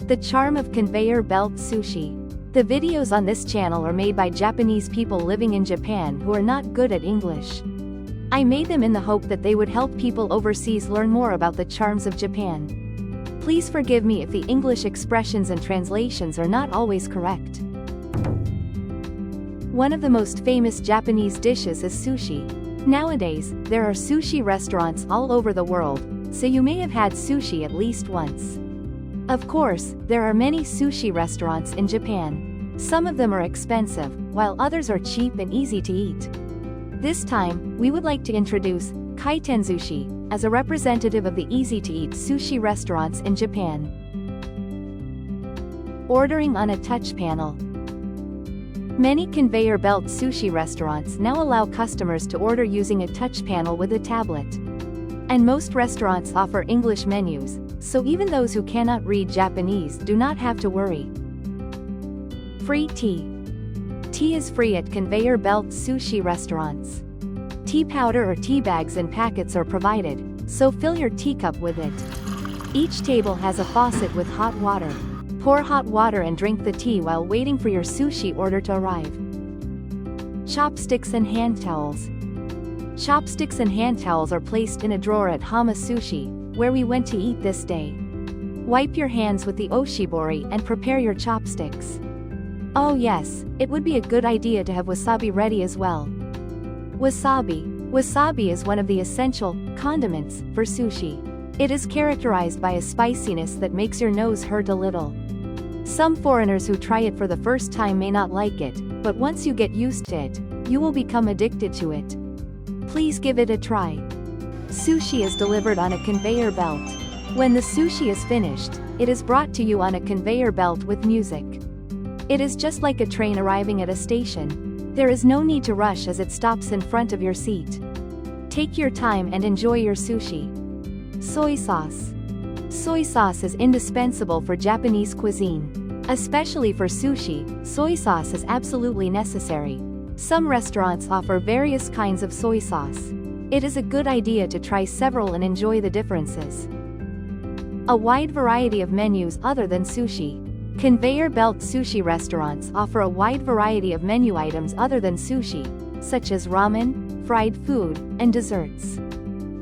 The charm of conveyor belt sushi. The videos on this channel are made by Japanese people living in Japan who are not good at English. I made them in the hope that they would help people overseas learn more about the charms of Japan. Please forgive me if the English expressions and translations are not always correct. One of the most famous Japanese dishes is sushi. Nowadays, there are sushi restaurants all over the world, so you may have had sushi at least once. Of course, there are many sushi restaurants in Japan. Some of them are expensive, while others are cheap and easy to eat. This time, we would like to introduce Kaitenzushi as a representative of the easy-to-eat sushi restaurants in Japan. Ordering on a touch panel. Many conveyor belt sushi restaurants now allow customers to order using a touch panel with a tablet. And most restaurants offer English menus, so even those who cannot read Japanese do not have to worry. Free tea. Tea is free at conveyor belt sushi restaurants. Tea powder or tea bags in packets are provided, so fill your teacup with it. Each table has a faucet with hot water. Pour hot water and drink the tea while waiting for your sushi order to arrive. Chopsticks and hand towels. Chopsticks and hand towels are placed in a drawer at Hama Sushi, where we went to eat this day. Wipe your hands with the oshibori and prepare your chopsticks. Oh yes, it would be a good idea to have wasabi ready as well. Wasabi. Wasabi is one of the essential condiments for sushi. It is characterized by a spiciness that makes your nose hurt a little. Some foreigners who try it for the first time may not like it, but once you get used to it, you will become addicted to it. Please give it a try. Sushi is delivered on a conveyor belt. When the sushi is finished, it is brought to you on a conveyor belt with music. It is just like a train arriving at a station. There is no need to rush as it stops in front of your seat. Take your time and enjoy your sushi. Soy sauce. Soy sauce is indispensable for Japanese cuisine. Especially for sushi, soy sauce is absolutely necessary. Some restaurants offer various kinds of soy sauce. It is a good idea to try several and enjoy the differences. A wide variety of menus other than sushi. Conveyor belt sushi restaurants offer a wide variety of menu items other than sushi, such as ramen, fried food, and desserts.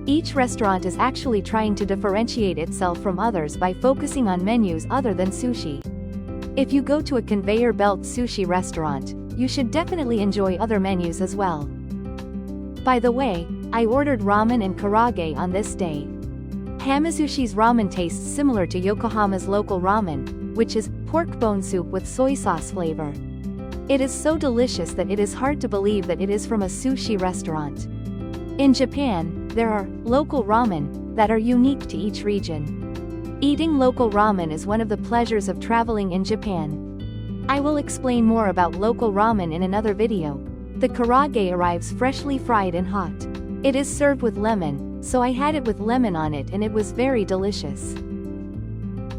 Each restaurant is actually trying to differentiate itself from others by focusing on menus other than sushi. If you go to a conveyor belt sushi restaurant, you should definitely enjoy other menus as well. By the way, I ordered ramen and karaage on this day. Hamazushi's ramen tastes similar to Yokohama's local ramen, which is pork bone soup with soy sauce flavor. It is so delicious that it is hard to believe that it is from a sushi restaurant. In Japan, there are local ramen that are unique to each region. Eating local ramen is one of the pleasures of traveling in Japan. I will explain more about local ramen in another video. The karaage arrives freshly fried and hot. It is served with lemon, so I had it with lemon on it and it was very delicious.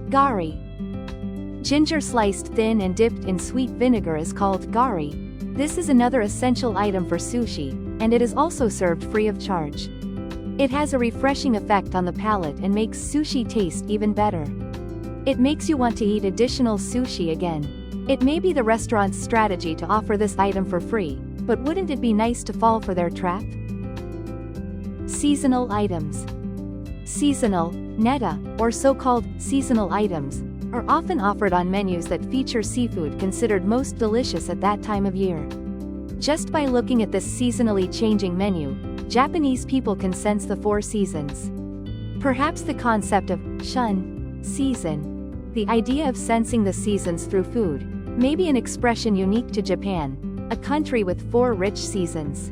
Gari. Ginger sliced thin and dipped in sweet vinegar is called gari. This is another essential item for sushi, and it is also served free of charge. It has a refreshing effect on the palate and makes sushi taste even better. It makes you want to eat additional sushi again. It may be the restaurant's strategy to offer this item for free, but wouldn't it be nice to fall for their trap? Seasonal items. Seasonal, neta, or so-called seasonal items, are often offered on menus that feature seafood considered most delicious at that time of year. Just by looking at this seasonally changing menu, Japanese people can sense the 4 seasons. Perhaps the concept of shun, season, the idea of sensing the seasons through food, may be an expression unique to Japan, a country with 4 rich seasons.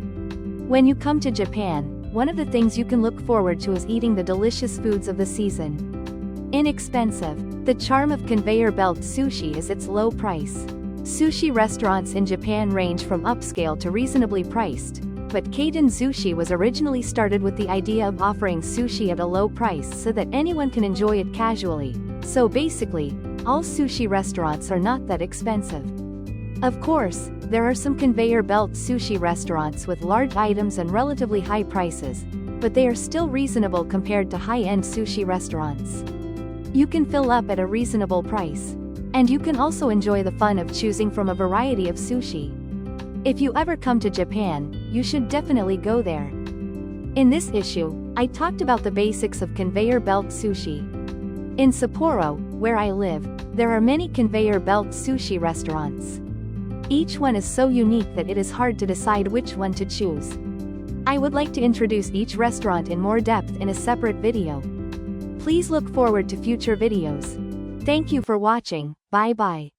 When you come to Japan, one of the things you can look forward to is eating the delicious foods of the season. Inexpensive. The charm of conveyor belt sushi is its low price. Sushi restaurants in Japan range from upscale to reasonably priced, but Kaitenzushi was originally started with the idea of offering sushi at a low price so that anyone can enjoy it casually. So basically, all sushi restaurants are not that expensive. Of course, there are some conveyor belt sushi restaurants with large items and relatively high prices, but they are still reasonable compared to high-end sushi restaurants. You can fill up at a reasonable price. And you can also enjoy the fun of choosing from a variety of sushi. If you ever come to Japan, you should definitely go there. In this issue, I talked about the basics of conveyor belt sushi. In Sapporo, where I live, there are many conveyor belt sushi restaurants. Each one is so unique that it is hard to decide which one to choose. I would like to introduce each restaurant in more depth in a separate video. Please look forward to future videos. Thank you for watching, bye bye.